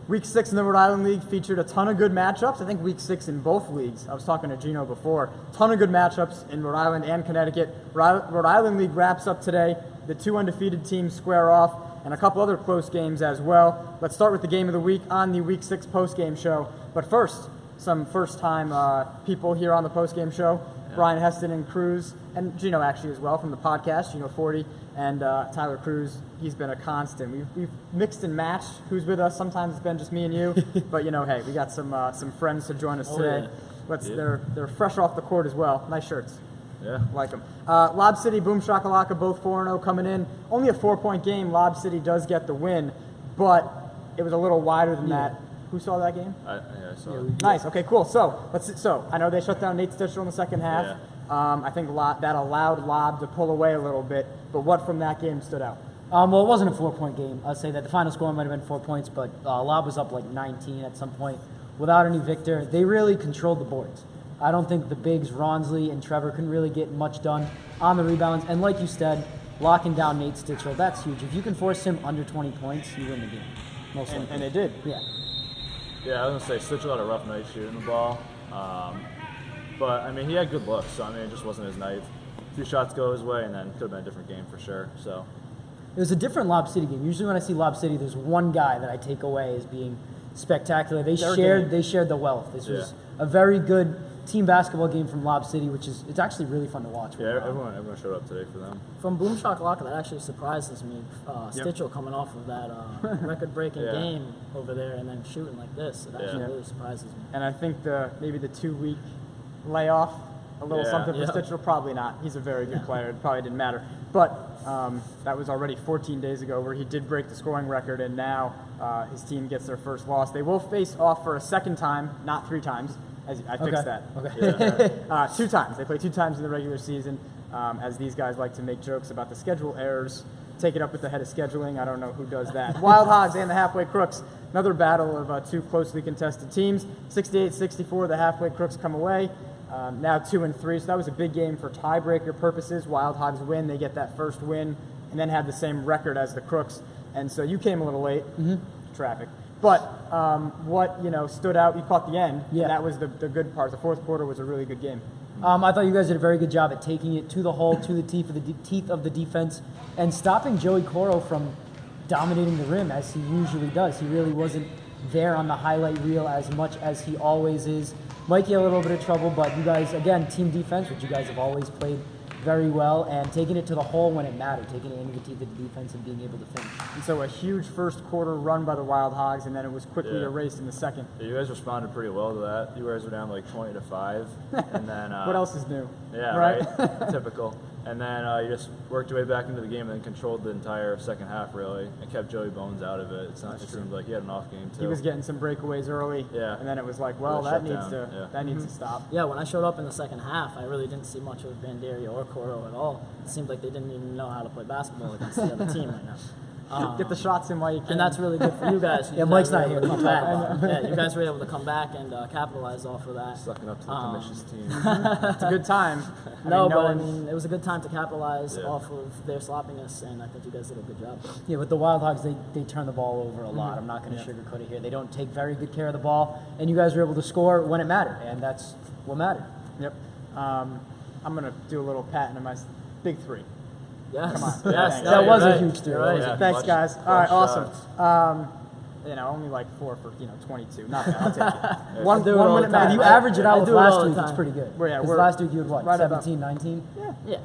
Week 6 in the Rhode Island League featured a ton of good matchups. I think Week 6 in both leagues. I was talking to Gino before. Ton of good matchups in Rhode Island and Connecticut. Rhode Island League wraps up today. The 2 undefeated teams square off, and a couple other close games as well. Let's start with the game of the week on the Week 6 postgame show. But first, some first-time people here on the postgame show. Yeah. Brian Heston and Cruz, and Gino actually as well from the podcast, Gino 40, and Tyler Cruz. He's been a constant. We've mixed and matched who's with us. Sometimes it's been just me and you, but hey, we got some friends to join us today. Yeah. They're fresh off the court as well. Nice shirts. Yeah. Like them. Lob City, Boom Shakalaka, both 4-0 coming in. Only a 4-point game. Lob City does get the win, but it was a little wider than that. Who saw that game? I saw it. Nice. Okay, cool. So I know they shut down Nate Stitchell in the second half. Yeah. I think that allowed Lob to pull away a little bit. But what from that game stood out? Well, it wasn't a 4-point game. I'd say that the final score might have been 4 points, but Lob was up like 19 at some point without any victor. They really controlled the boards. I don't think the bigs, Ronsley and Trevor, couldn't really get much done on the rebounds. And like you said, locking down Nate Stitchell, that's huge. If you can force him under 20 points, you win the game. Most likely. And they did. Yeah. Yeah, I was going to say, Stitchell had a rough night shooting the ball. But, I mean, he had good looks, so, I mean, it just wasn't his night. A few shots go his way, and then it could have been a different game for sure, so. It was a different Lob City game. Usually when I see Lob City, there's one guy that I take away as being spectacular. They shared the wealth. This was a very good team basketball game from Lob City, it's actually really fun to watch. Yeah, everyone showed up today for them. From Boom Shakalaka, that actually surprises me. Stitchell coming off of that record-breaking game over there and then shooting like this, it actually really surprises me. And I think maybe the 2-week layoff, a little something for Stitchell, probably not. He's a very good player. It probably didn't matter. But that was already 14 days ago where he did break the scoring record, and now his team gets their first loss. They will face off for a second time, not 3 times. I fixed that. Okay. Yeah. 2 times. They play 2 times in the regular season. As these guys like to make jokes about the schedule errors, take it up with the head of scheduling. I don't know who does that. Wild Hogs and the Halfway Crooks. Another battle of 2 closely contested teams. 68-64, the Halfway Crooks come away. Now 2-3, so that was a big game for tiebreaker purposes. Wild Hogs win, they get that first win, and then have the same record as the Crooks. And so you came a little late, traffic. But what stood out, you caught the end, and that was the good part. The fourth quarter was a really good game. I thought you guys did a very good job at taking it to the hole, to the teeth of the defense, and stopping Joey Coro from dominating the rim as he usually does. He really wasn't there on the highlight reel as much as he always is. Mikey had a little bit of trouble, but you guys, again, team defense, which you guys have always played very well, and taking it to the hole when it mattered, taking it into the teeth of the defense and being able to finish. And so a huge first quarter run by the Wild Hogs, and then it was quickly erased in the second. Yeah, you guys responded pretty well to that. You guys were down like 20-5, and then what else is new? Yeah, right. Typical. And then you just worked your way back into the game and then controlled the entire second half, really, and kept Joey Bones out of it. It seemed like he had an off game, too. He was getting some breakaways early, and then it was like, well, that needs to stop. Yeah, when I showed up in the second half, I really didn't see much of Banderia or Coro at all. It seemed like they didn't even know how to play basketball against the other team right now. Get the shots in while you can. And that's really good for you guys. Mike's not here. You guys were able to come back and capitalize off of that. Sucking up to the commission's team. It's a good time. I mean, it was a good time to capitalize off of their sloppiness, and I think you guys did a good job. Yeah, with the Wild Hogs, they turn the ball over a lot. I'm not going to sugarcoat it here. They don't take very good care of the ball, and you guys were able to score when it mattered, and that's what mattered. Yep. I'm going to do a little patent on my big 3. Yes. Come on. Yes. That was a huge 3. Right. Yeah, Thanks, guys. All right, awesome. Shots. Only like 4 for 22. Not bad. I'll take it. One when it matters. If you average it out with last week, it's pretty good. We're last week you had what? right 17, 19? Yeah.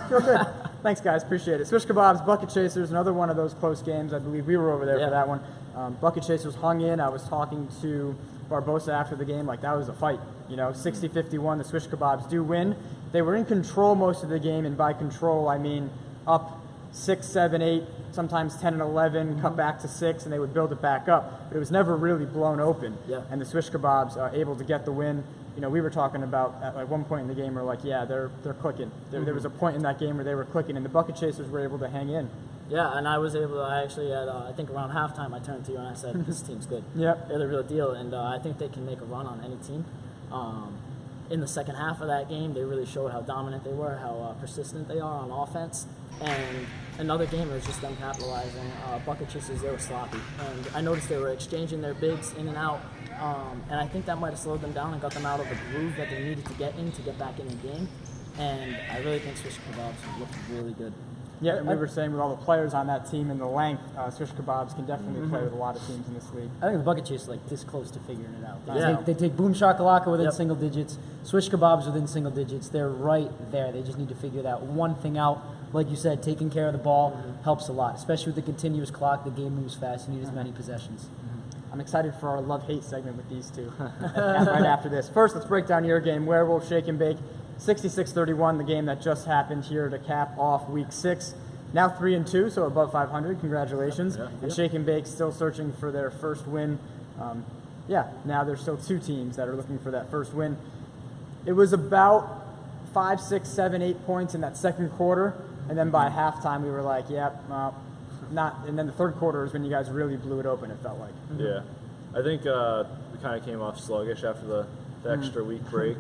Feel good. Thanks, guys. Appreciate it. Swish Kebabs, Bucket Chasers, another one of those close games. I believe we were over there for that one. Bucket Chasers hung in. I was talking to Barbosa after the game, like that was a fight. 60-51, the Swish Kebabs do win. They were in control most of the game, and by control, I mean up 6, 7, 8, sometimes 10 and 11, cut back to 6, and they would build it back up. But it was never really blown open. Yeah. And the Swish Kebabs are able to get the win. We were talking about at one point in the game, we're like, they're clicking. There was a point in that game where they were clicking, and the Bucket Chasers were able to hang in. Yeah, and I actually had, I think around halftime, I turned to you and I said, this team's good. Yep. They're the real deal, and I think they can make a run on any team. in the second half of that game, they really showed how dominant they were, how persistent they are on offense. And another game, it was just them capitalizing. Bucket chases, they were sloppy. And I noticed they were exchanging their bigs in and out. And I think that might have slowed them down and got them out of the groove that they needed to get back in the game. And I really think Swish Kebabs looked really good. Yeah, and we were saying with all the players on that team and the length, Swish Kebabs can definitely play with a lot of teams in this league. I think the bucket chase is like this close to figuring it out. Yeah. They take Boom Shakalaka within single digits, Swish Kebabs within single digits. They're right there. They just need to figure that one thing out. Like you said, taking care of the ball helps a lot, especially with the continuous clock. The game moves fast. You need as many possessions. I'm excited for our love-hate segment with these two right after this. First, let's break down your game, Werewolf Shake and Bake. 66-31, the game that just happened here to cap off Week 6. Now 3-2, so above 500. Congratulations. And Shake and Bake still searching for their first win. Now there's still 2 teams that are looking for that first win. It was about 5, 6, 7, 8 points in that second quarter, and then by halftime we were like, not. And then the third quarter is when you guys really blew it open, it felt like. Yeah. I think we kind of came off sluggish after the extra week break.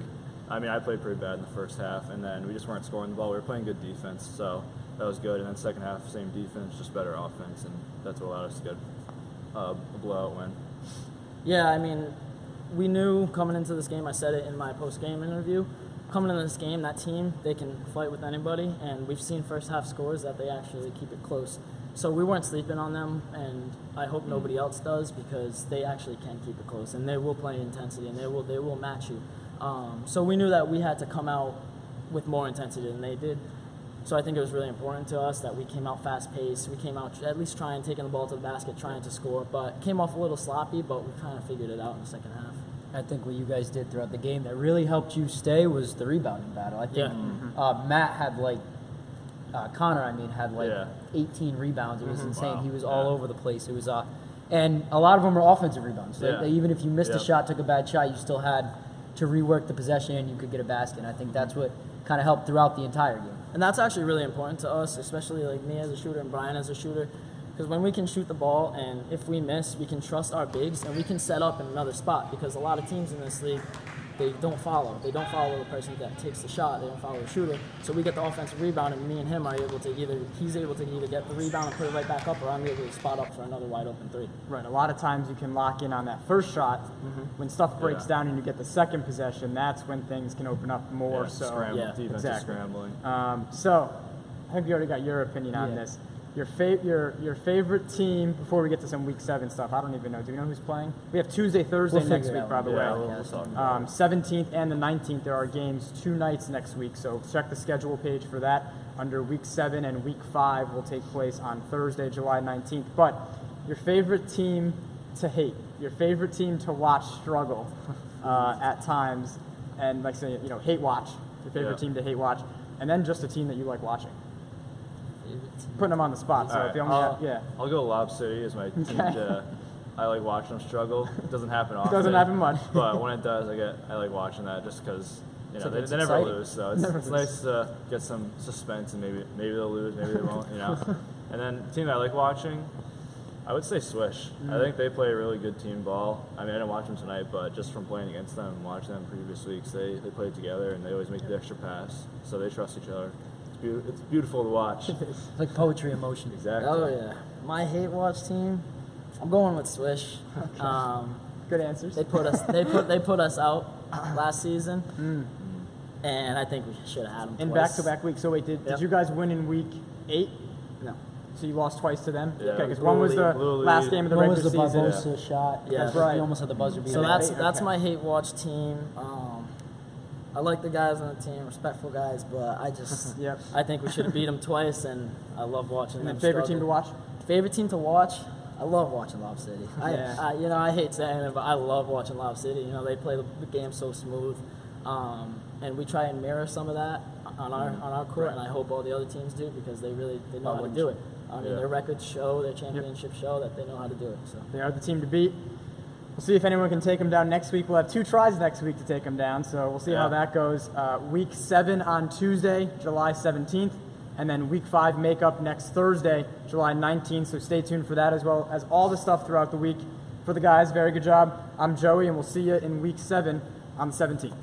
I mean, I played pretty bad in the first half, and then we just weren't scoring the ball. We were playing good defense, so that was good. And then second half, same defense, just better offense, and that's what allowed us to get a blowout win. Yeah, I mean, we knew coming into this game, I said it in my post-game interview, coming into this game, that team, they can fight with anybody, and we've seen first half scores that they actually keep it close. So we weren't sleeping on them, and I hope nobody else does, because they actually can keep it close, and they will play intensity, and they will match you. So we knew that we had to come out with more intensity than they did. So I think it was really important to us that we came out fast-paced. We came out at least trying, taking the ball to the basket, trying to score, but came off a little sloppy, but we kind of figured it out in the second half. I think what you guys did throughout the game that really helped you stay was the rebounding battle. I think Matt had Connor had 18 rebounds. It was insane. Wow. He was all over the place. It was and a lot of them were offensive rebounds. So even if you missed a shot, took a bad shot, you still had to rework the possession and you could get a basket. And I think that's what kind of helped throughout the entire game. And that's actually really important to us, especially like me as a shooter and Brian as a shooter, because when we can shoot the ball and if we miss, we can trust our bigs and we can set up in another spot, because a lot of teams in this league, they don't follow. They don't follow the person that takes the shot. They don't follow the shooter. So we get the offensive rebound, and me and him are able to he's able to either get the rebound and put it right back up, or I'm able to spot up for another wide open 3. Right. A lot of times you can lock in on that first shot. When stuff breaks down and you get the second possession, that's when things can open up more. Defense is scrambling. So I think we already got your opinion on this. Your favorite team, before we get to some Week 7 stuff, I don't even know. Do you know who's playing? We have Tuesday, Thursday next week, by the way. We'll talk about it. 17th and the 19th, there are games 2 nights next week. So check the schedule page for that. Under Week 7 and Week 5 will take place on Thursday, July 19th. But your favorite team to hate, your favorite team to watch struggle at times, and like say, hate watch, your favorite team to hate watch, and then just a team that you like watching. Putting them on the spot. So if you only I'll go Lob City as my team. I like watching them struggle. It doesn't happen often. Doesn't happen much. But when it does, I like watching that just because they never exciting. lose. So it's nice to get some suspense, and maybe they'll lose, maybe they won't. And then the team that I like watching, I would say Swish. I think they play a really good team ball. I mean, I didn't watch them tonight, but just from playing against them and watching them previous weeks, they play together and they always make the extra pass. So they trust each other. It's beautiful to watch. It's like poetry in motion. Exactly. Oh yeah, my hate watch team. I'm going with Swish. good answers. They put us out last season, and I think we should have had them in twice. back-to-back weeks. So wait, did you guys win in Week 8? No. So you lost twice to them? Yeah. Okay, because one was the last game of the One regular was the season. Barbosa shot. Yeah. That's right. You almost had the buzzer beater. So that's Okay. my hate watch team. I like the guys on the team, respectful guys, but I just I think we should have beat them twice, and I love watching And them. then favorite team to watch? Favorite team to watch? I love watching Lob City. I hate saying it, but I love watching Lob City. They play the game so smooth, and we try and mirror some of that on our court, and I hope all the other teams do, because they know how to do it. I mean, their records show, their championship show that they know how to do it. So They are the team to beat. We'll see if anyone can take them down next week. We'll have 2 tries next week to take them down, so we'll see how that goes. Week 7 on Tuesday, July 17th, and then Week 5 makeup next Thursday, July 19th, so stay tuned for that, as well as all the stuff throughout the week. For the guys, very good job. I'm Joey, and we'll see you in Week 7 on the 17th.